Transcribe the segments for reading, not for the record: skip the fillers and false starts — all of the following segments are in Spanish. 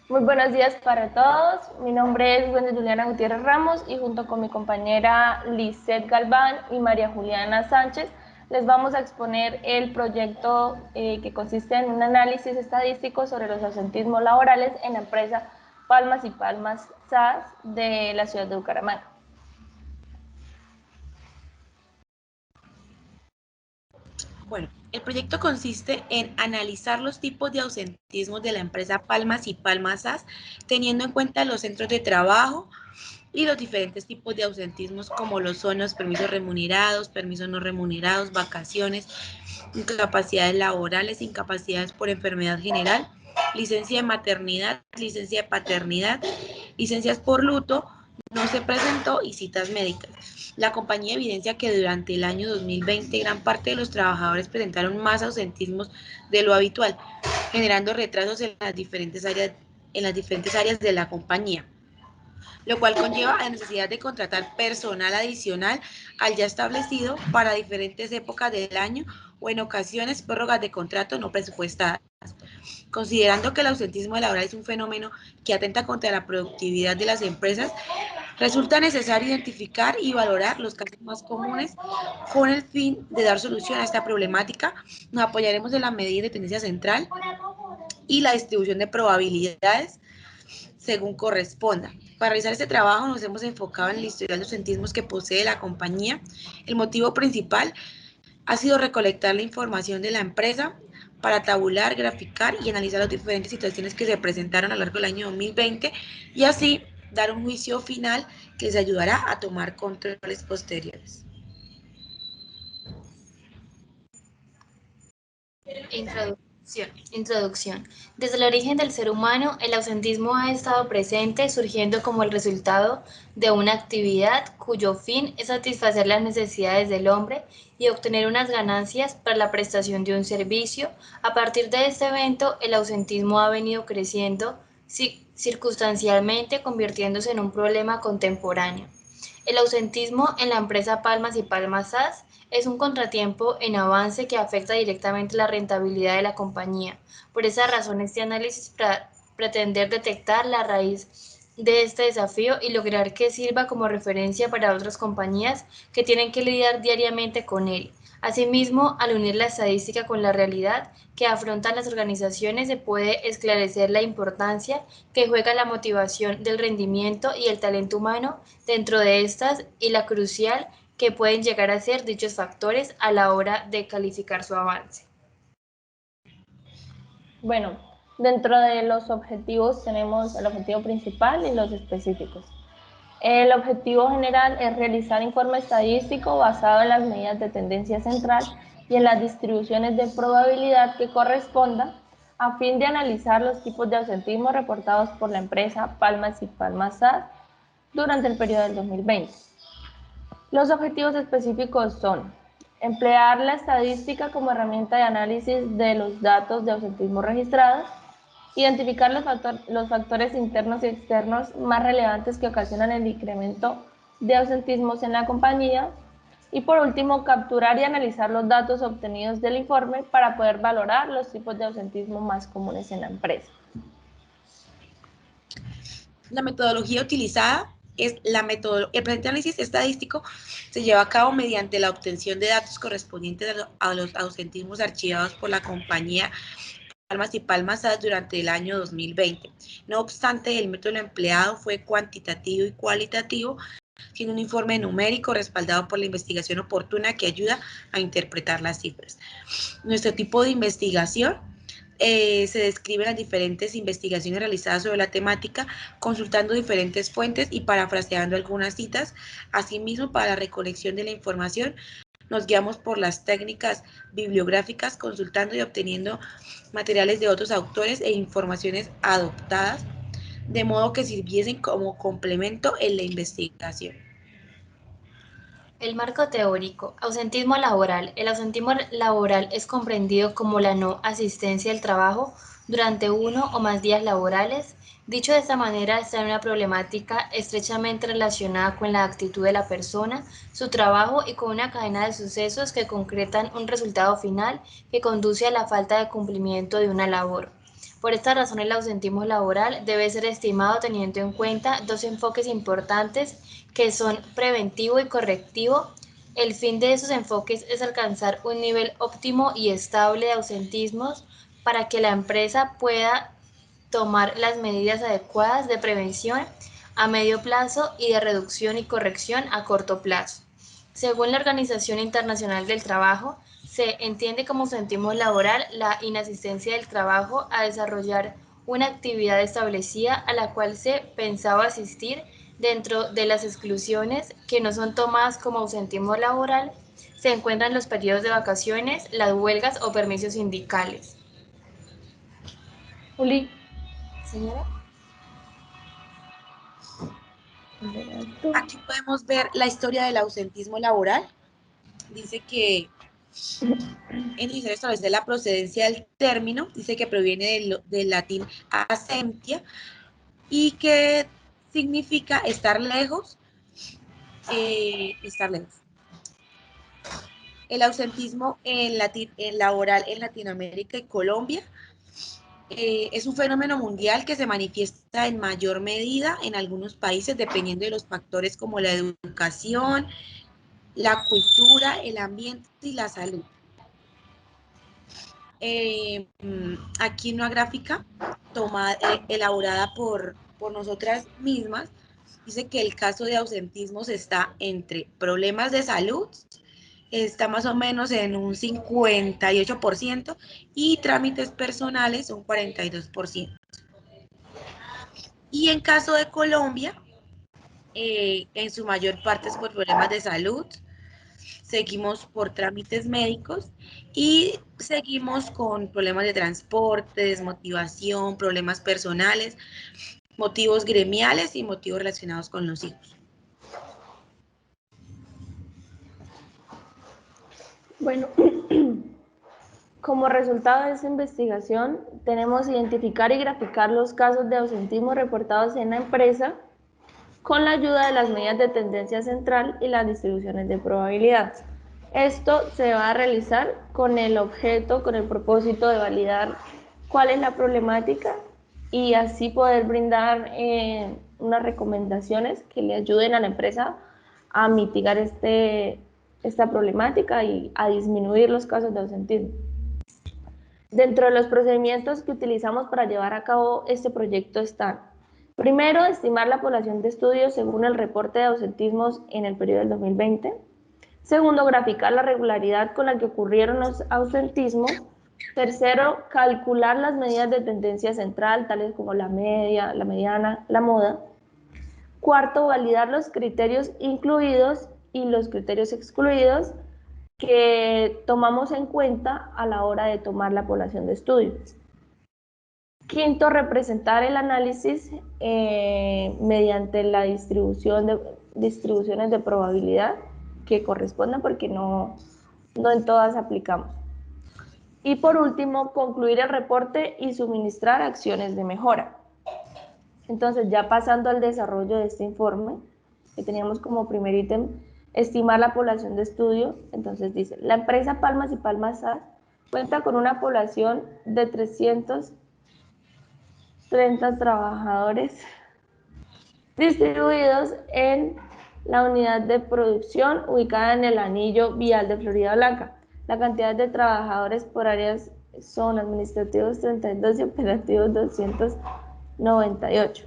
Muy buenos días para todos. Mi nombre es Wendy Juliana Gutiérrez Ramos y junto con mi compañera Lisette Galván y María Juliana Sánchez les vamos a exponer el proyecto que consiste en un análisis estadístico sobre los ausentismos laborales en la empresa Palmas y Palmas SAS de la ciudad de Bucaramanga. Bueno, el proyecto consiste en analizar los tipos de ausentismos de la empresa Palmas y Palmas SAS, teniendo en cuenta los centros de trabajo y los diferentes tipos de ausentismos como lo son los permisos remunerados, permisos no remunerados, vacaciones, incapacidades laborales, incapacidades por enfermedad general, licencia de maternidad, licencia de paternidad, licencias por luto, no se presentó y citas médicas. La compañía evidencia que durante el año 2020 gran parte de los trabajadores presentaron más ausentismos de lo habitual, generando retrasos en las diferentes áreas de la compañía, lo cual conlleva a la necesidad de contratar personal adicional al ya establecido para diferentes épocas del año o en ocasiones prórrogas de contrato no presupuestadas. Considerando que el ausentismo laboral es un fenómeno que atenta contra la productividad de las empresas, resulta necesario identificar y valorar los casos más comunes con el fin de dar solución a esta problemática. Nos apoyaremos en la medida de tendencia central y la distribución de probabilidades según corresponda. Para realizar este trabajo nos hemos enfocado en el historial de ausentismos que posee la compañía. El motivo principal ha sido recolectar la información de la empresa para tabular, graficar y analizar las diferentes situaciones que se presentaron a lo largo del año 2020 y así dar un juicio final que les ayudará a tomar controles posteriores. Introducción. Desde el origen del ser humano, el ausentismo ha estado presente, surgiendo como el resultado de una actividad cuyo fin es satisfacer las necesidades del hombre y obtener unas ganancias para la prestación de un servicio. A partir de este evento, el ausentismo ha venido creciendo circunstancialmente, convirtiéndose en un problema contemporáneo. El ausentismo en la empresa Palmas y Palmas SAS es un contratiempo en avance que afecta directamente la rentabilidad de la compañía. Por esa razón, este análisis pretender detectar la raíz de este desafío y lograr que sirva como referencia para otras compañías que tienen que lidiar diariamente con él. Asimismo, al unir la estadística con la realidad que afrontan las organizaciones, se puede esclarecer la importancia que juega la motivación del rendimiento y el talento humano dentro de estas y la crucial que pueden llegar a ser dichos factores a la hora de calificar su avance. Bueno, dentro de los objetivos tenemos el objetivo principal y los específicos. El objetivo general es realizar informe estadístico basado en las medidas de tendencia central y en las distribuciones de probabilidad que corresponda a fin de analizar los tipos de ausentismo reportados por la empresa Palmas y Palmas SAS durante el periodo del 2020. Los objetivos específicos son emplear la estadística como herramienta de análisis de los datos de ausentismo registrados, identificar los factores internos y externos más relevantes que ocasionan el incremento de ausentismos en la compañía y por último, capturar y analizar los datos obtenidos del informe para poder valorar los tipos de ausentismo más comunes en la empresa. La metodología utilizada es el presente análisis estadístico se lleva a cabo mediante la obtención de datos correspondientes a los ausentismos archivados por la compañía Palmas y Palmas SAS durante el año 2020. No obstante, el método empleado fue cuantitativo y cualitativo, siendo un informe numérico respaldado por la investigación oportuna que ayuda a interpretar las cifras. Nuestro tipo de investigación se describen las diferentes investigaciones realizadas sobre la temática, consultando diferentes fuentes y parafraseando algunas citas. Asimismo, para la recolección de la información, nos guiamos por las técnicas bibliográficas, consultando y obteniendo materiales de otros autores e informaciones adoptadas, de modo que sirviesen como complemento en la investigación. El marco teórico. Ausentismo laboral. El ausentismo laboral es comprendido como la no asistencia al trabajo durante uno o más días laborales. Dicho de esta manera, está en una problemática estrechamente relacionada con la actitud de la persona, su trabajo y con una cadena de sucesos que concretan un resultado final que conduce a la falta de cumplimiento de una labor. Por esta razón, el ausentismo laboral debe ser estimado teniendo en cuenta dos enfoques importantes que son preventivo y correctivo. El fin de esos enfoques es alcanzar un nivel óptimo y estable de ausentismos para que la empresa pueda tomar las medidas adecuadas de prevención a medio plazo y de reducción y corrección a corto plazo. Según la Organización Internacional del Trabajo, se entiende como ausentismo laboral la inasistencia del trabajo a desarrollar una actividad establecida a la cual se pensaba asistir dentro de las exclusiones que no son tomadas como ausentismo laboral. Se encuentran los periodos de vacaciones, las huelgas o permisos sindicales. Juli. Señora. Aquí podemos ver la historia del ausentismo laboral. Dice que en el diccionario establece la procedencia del término, dice que proviene del latín asentia y que significa estar lejos, estar lejos. El ausentismo en laboral en Latinoamérica y Colombia es un fenómeno mundial que se manifiesta en mayor medida en algunos países dependiendo de los factores como la educación, la cultura, el ambiente y la salud. Aquí una gráfica elaborada por nosotras mismas dice que el caso de ausentismos está entre problemas de salud, está más o menos en un 58% y trámites personales un 42%. Y en caso de Colombia, en su mayor parte es por problemas de salud, seguimos por trámites médicos y seguimos con problemas de transporte, desmotivación, problemas personales, motivos gremiales y motivos relacionados con los hijos. Bueno, como resultado de esta investigación, tenemos identificar y graficar los casos de ausentismo reportados en la empresa con la ayuda de las medidas de tendencia central y las distribuciones de probabilidad. Esto se va a realizar con el objeto, con el propósito de validar cuál es la problemática y así poder brindar unas recomendaciones que le ayuden a la empresa a mitigar esta problemática y a disminuir los casos de ausentismo. Dentro de los procedimientos que utilizamos para llevar a cabo este proyecto están: primero, estimar la población de estudio según el reporte de ausentismos en el periodo del 2020. Segundo, graficar la regularidad con la que ocurrieron los ausentismos. Tercero, calcular las medidas de tendencia central, tales como la media, la mediana, la moda. Cuarto, validar los criterios incluidos y los criterios excluidos que tomamos en cuenta a la hora de tomar la población de estudio. Quinto, representar el análisis mediante la distribuciones de probabilidad que correspondan, porque no en todas aplicamos. Y por último, concluir el reporte y suministrar acciones de mejora. Entonces, ya pasando al desarrollo de este informe, que teníamos como primer ítem, estimar la población de estudio. Entonces dice, la empresa Palmas y Palmas SAS cuenta con una población de 330 trabajadores distribuidos en la unidad de producción ubicada en el anillo vial de Florida Blanca. La cantidad de trabajadores por áreas son administrativos 32 y operativos 298.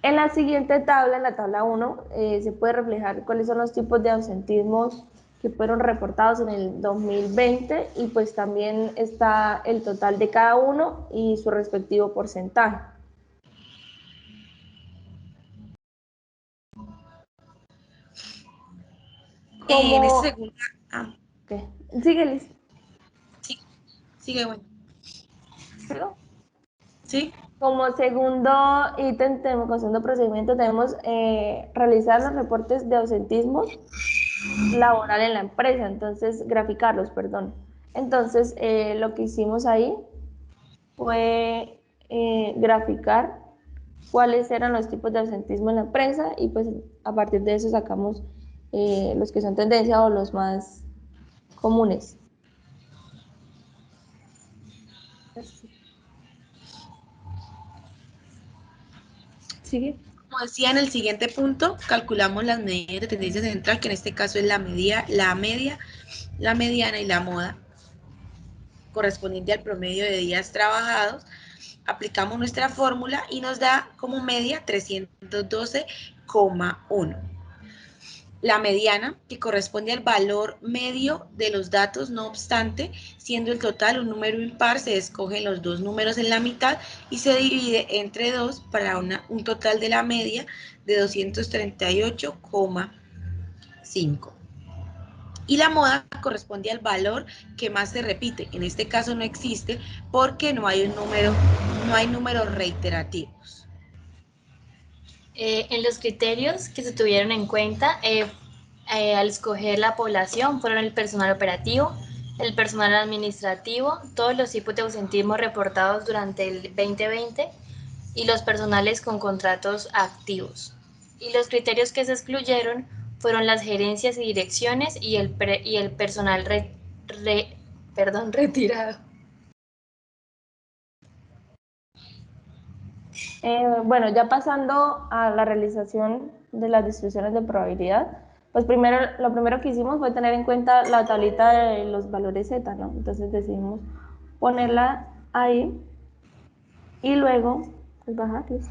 En la siguiente tabla, en la tabla 1, se puede reflejar cuáles son los tipos de ausentismos que fueron reportados en el 2020 y pues también está el total de cada uno y su respectivo porcentaje. En esta segunda... Okay. Sigue, Liz. Sí, sigue, bueno. ¿Sigo? Sí. Como segundo ítem, como segundo procedimiento, tenemos realizar los reportes de ausentismos laboral en la empresa, entonces graficarlos, perdón. Entonces, lo que hicimos ahí fue graficar cuáles eran los tipos de ausentismo en la empresa y pues a partir de eso sacamos los que son tendencia o los más comunes. Sigue. Como decía, en el siguiente punto, calculamos las medidas de tendencia central, que en este caso es la media, la mediana y la moda, correspondiente al promedio de días trabajados. Aplicamos nuestra fórmula y nos da como media 312,1. La mediana, que corresponde al valor medio de los datos, no obstante, siendo el total un número impar, se escogen los dos números en la mitad y se divide entre 2 para un total de la media de 238,5. Y la moda corresponde al valor que más se repite. En este caso no existe porque no hay números reiterativos. En los criterios que se tuvieron en cuenta al escoger la población fueron el personal operativo, el personal administrativo, todos los tipos de ausentismo reportados durante el 2020 y los personales con contratos activos. Y los criterios que se excluyeron fueron las gerencias y direcciones y el personal retirado. Bueno, ya pasando a la realización de las distribuciones de probabilidad, pues lo primero que hicimos fue tener en cuenta la tablita de los valores Z, ¿no? Entonces decidimos ponerla ahí y luego pues bajarlos.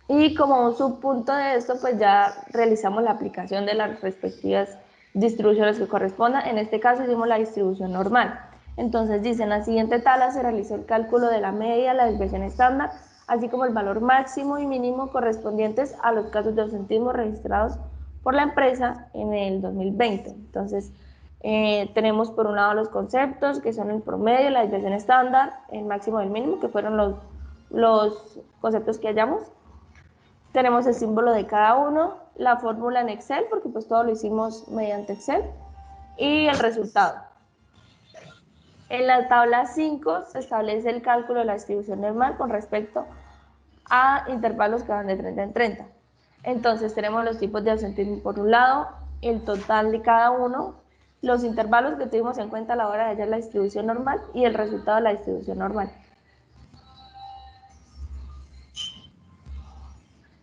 Y como un subpunto de esto, pues ya realizamos la aplicación de las respectivas distribuciones que correspondan. En este caso hicimos la distribución normal. Entonces dice, en la siguiente tabla se realizó el cálculo de la media, la desviación estándar, así como el valor máximo y mínimo correspondientes a los casos de ausentismo registrados por la empresa en el 2020. Entonces, tenemos por un lado los conceptos, que son el promedio, la desviación estándar, el máximo y el mínimo, que fueron los conceptos que hallamos. Tenemos el símbolo de cada uno, la fórmula en Excel, porque pues todo lo hicimos mediante Excel, y el resultado. En la tabla 5 se establece el cálculo de la distribución normal con respecto a intervalos que van de 30 en 30. Entonces tenemos los tipos de ausentismo por un lado, el total de cada uno, los intervalos que tuvimos en cuenta a la hora de hallar la distribución normal y el resultado de la distribución normal.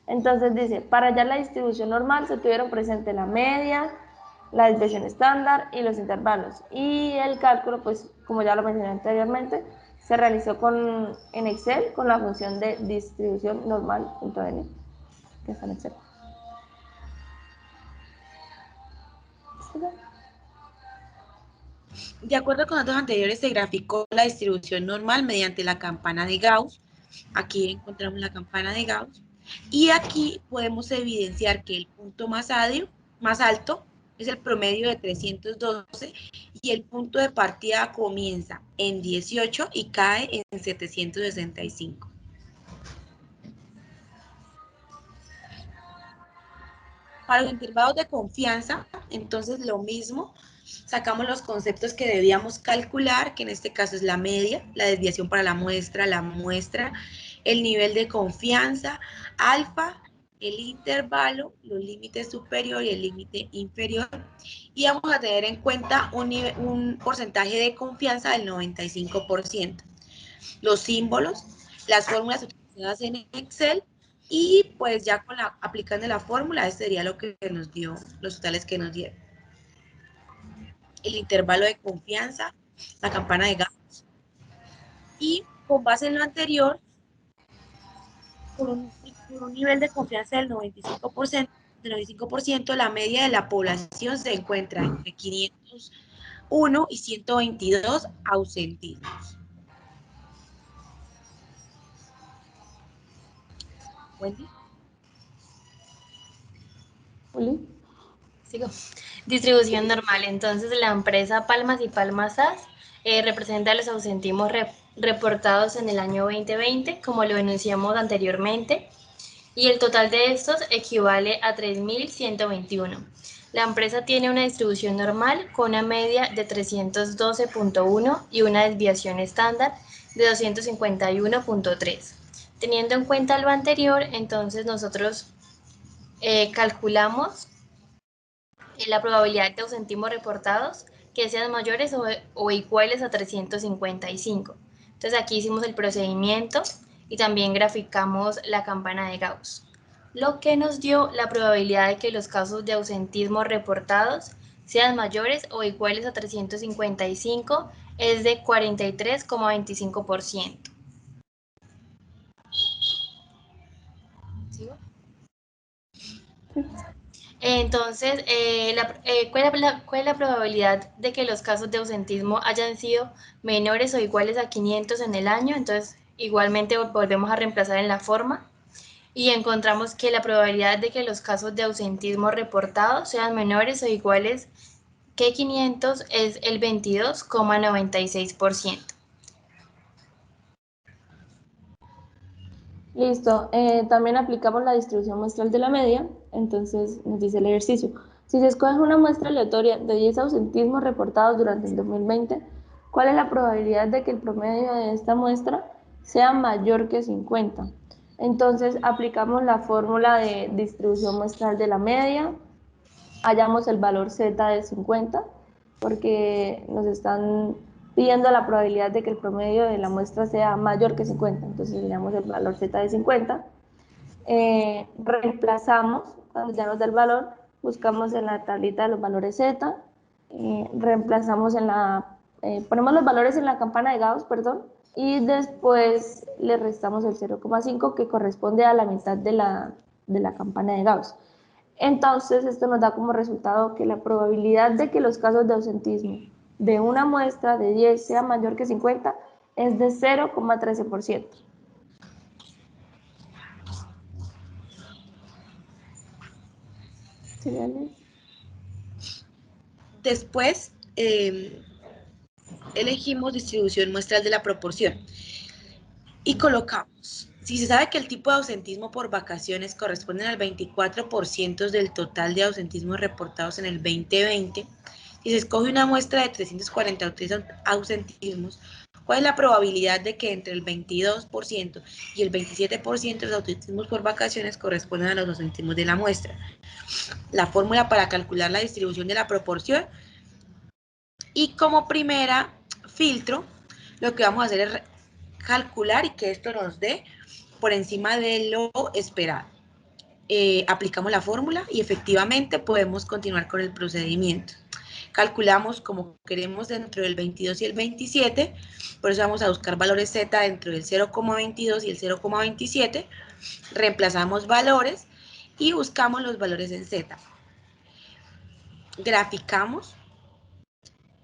Entonces dice, para hallar la distribución normal se tuvieron presente la media, la desviación estándar y los intervalos. Y el cálculo, pues como ya lo mencioné anteriormente, se realizó en Excel con la función de distribución normal.n, que está en Excel. De acuerdo con datos anteriores, se graficó la distribución normal mediante la campana de Gauss. Aquí encontramos la campana de Gauss. Y aquí podemos evidenciar que el punto más alto es el promedio de 312 y el punto de partida comienza en 18 y cae en 765. Para los intervalos de confianza, entonces lo mismo, sacamos los conceptos que debíamos calcular, que en este caso es la media, la desviación para la muestra, el nivel de confianza, alfa, el intervalo, los límites superior y el límite inferior, y vamos a tener en cuenta un porcentaje de confianza del 95%. Los símbolos, las fórmulas utilizadas en Excel, y pues ya aplicando la fórmula, ese sería lo que nos dio, los totales que nos dieron. El intervalo de confianza, la campana de Gauss. Y con base en lo anterior, por un nivel de confianza del 95%, la media de la población se encuentra entre 501 y 122 ausentismos. Wendy. Uli. Sigo. Distribución normal. Entonces, la empresa Palmas y Palmas SAS representa los ausentismos reportados en el año 2020, como lo enunciamos anteriormente, y el total de estos equivale a 3.121. La empresa tiene una distribución normal con una media de 312.1 y una desviación estándar de 251.3. Teniendo en cuenta lo anterior, entonces nosotros calculamos la probabilidad de ausentismo reportados, que sean mayores o iguales a 355. Entonces aquí hicimos el procedimiento y también graficamos la campana de Gauss, lo que nos dio la probabilidad de que los casos de ausentismo reportados sean mayores o iguales a 355 es de 43,25%. ¿Sigo? Entonces, ¿cuál es la probabilidad de que los casos de ausentismo hayan sido menores o iguales a 500 en el año? Entonces, igualmente volvemos a reemplazar en la forma y encontramos que la probabilidad de que los casos de ausentismo reportados sean menores o iguales que 500 es el 22,96%. Listo, también aplicamos la distribución muestral de la media, entonces nos dice el ejercicio. Si se escoge una muestra aleatoria de 10 ausentismos reportados durante el 2020, ¿cuál es la probabilidad de que el promedio de esta muestra sea mayor que 50? Entonces aplicamos la fórmula de distribución muestral de la media, hallamos el valor z de 50, porque nos están pidiendo la probabilidad de que el promedio de la muestra sea mayor que 50, entonces le damos el valor z de 50, reemplazamos, cuando ya nos da el valor, buscamos en la tablita de los valores z, reemplazamos ponemos los valores en la campana de Gauss, perdón, y después le restamos el 0,5 que corresponde a la mitad de la campana de Gauss. Entonces, esto nos da como resultado que la probabilidad de que los casos de ausentismo de una muestra de 10 sea mayor que 50 es de 0,13%. ¿Sí, Alex? Después, elegimos distribución muestral de la proporción y colocamos, si se sabe que el tipo de ausentismo por vacaciones corresponde al 24% del total de ausentismos reportados en el 2020, si se escoge una muestra de 343 ausentismos, ¿cuál es la probabilidad de que entre el 22% y el 27% de los ausentismos por vacaciones correspondan a los ausentismos de la muestra? La fórmula para calcular la distribución de la proporción, y como primera filtro, lo que vamos a hacer es calcular y que esto nos dé por encima de lo esperado. Aplicamos la fórmula y efectivamente podemos continuar con el procedimiento. Calculamos como queremos dentro del 22 y el 27, por eso vamos a buscar valores z dentro del 0,22 y el 0,27, reemplazamos valores y buscamos los valores en z. Graficamos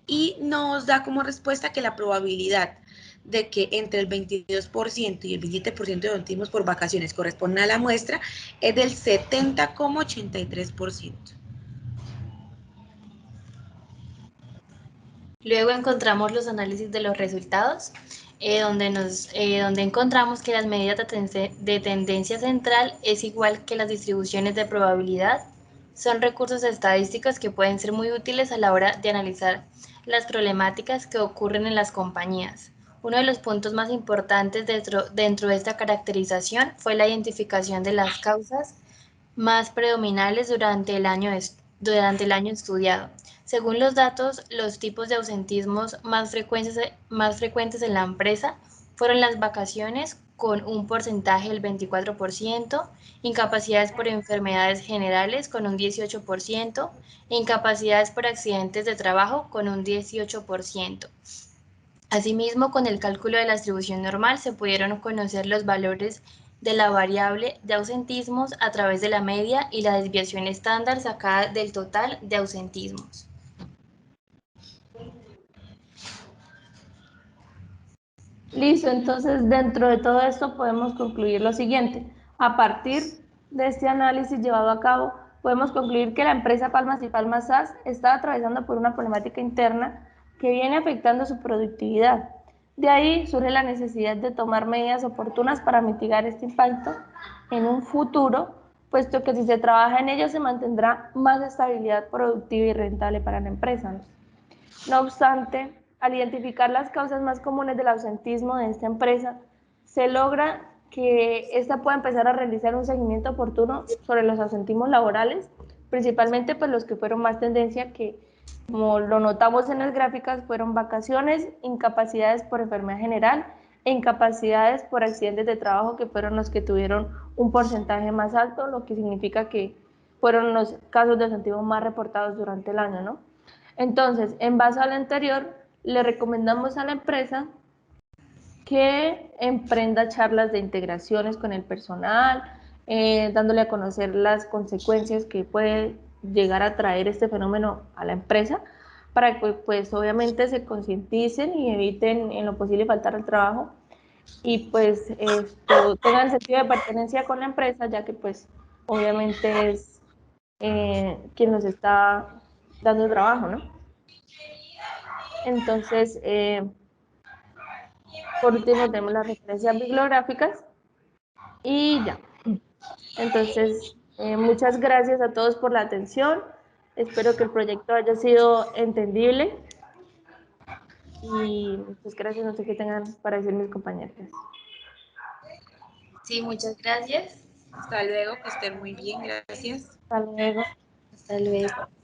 y nos da como respuesta que la probabilidad de que entre el 22% y el 27% de ausentismos por vacaciones correspondan a la muestra es del 70,83%. Luego encontramos los análisis de los resultados, donde encontramos que las medidas de tendencia central es igual que las distribuciones de probabilidad. Son recursos estadísticos que pueden ser muy útiles a la hora de analizar las problemáticas que ocurren en las compañías. Uno de los puntos más importantes dentro de esta caracterización fue la identificación de las causas más predominantes durante el año estudiado. Según los datos, los tipos de ausentismos más frecuentes en la empresa fueron las vacaciones con un porcentaje del 24%, incapacidades por enfermedades generales con un 18%, e incapacidades por accidentes de trabajo con un 18%. Asimismo, con el cálculo de la distribución normal se pudieron conocer los valores de la variable de ausentismos a través de la media y la desviación estándar sacada del total de ausentismos. Listo, entonces dentro de todo esto podemos concluir lo siguiente. A partir de este análisis llevado a cabo, podemos concluir que la empresa Palmas y Palmas SAS está atravesando por una problemática interna que viene afectando su productividad. De ahí surge la necesidad de tomar medidas oportunas para mitigar este impacto en un futuro, puesto que si se trabaja en ello se mantendrá más estabilidad productiva y rentable para la empresa, ¿no? No obstante, al identificar las causas más comunes del ausentismo de esta empresa, se logra que ésta pueda empezar a realizar un seguimiento oportuno sobre los ausentismos laborales, principalmente pues los que fueron más tendencia, que Como lo notamos en las gráficas, fueron vacaciones, incapacidades por enfermedad general e incapacidades por accidentes de trabajo, que fueron los que tuvieron un porcentaje más alto, lo que significa que fueron los casos de ausentismo más reportados durante el año, ¿no? Entonces, en base a lo anterior, le recomendamos a la empresa que emprenda charlas de integraciones con el personal, dándole a conocer las consecuencias que puede llegar a traer este fenómeno a la empresa, para que pues obviamente se concienticen y eviten en lo posible faltar al trabajo y pues esto, tengan sentido de pertenencia con la empresa, ya que pues obviamente es quien nos está dando trabajo, ¿no? Entonces, por último tenemos las referencias bibliográficas y ya. Entonces, muchas gracias a todos por la atención. Espero que el proyecto haya sido entendible y muchas gracias. No sé qué tengan para decir mis compañeros. Sí, muchas gracias. Hasta luego, que estén muy bien, gracias. Hasta luego. Hasta luego.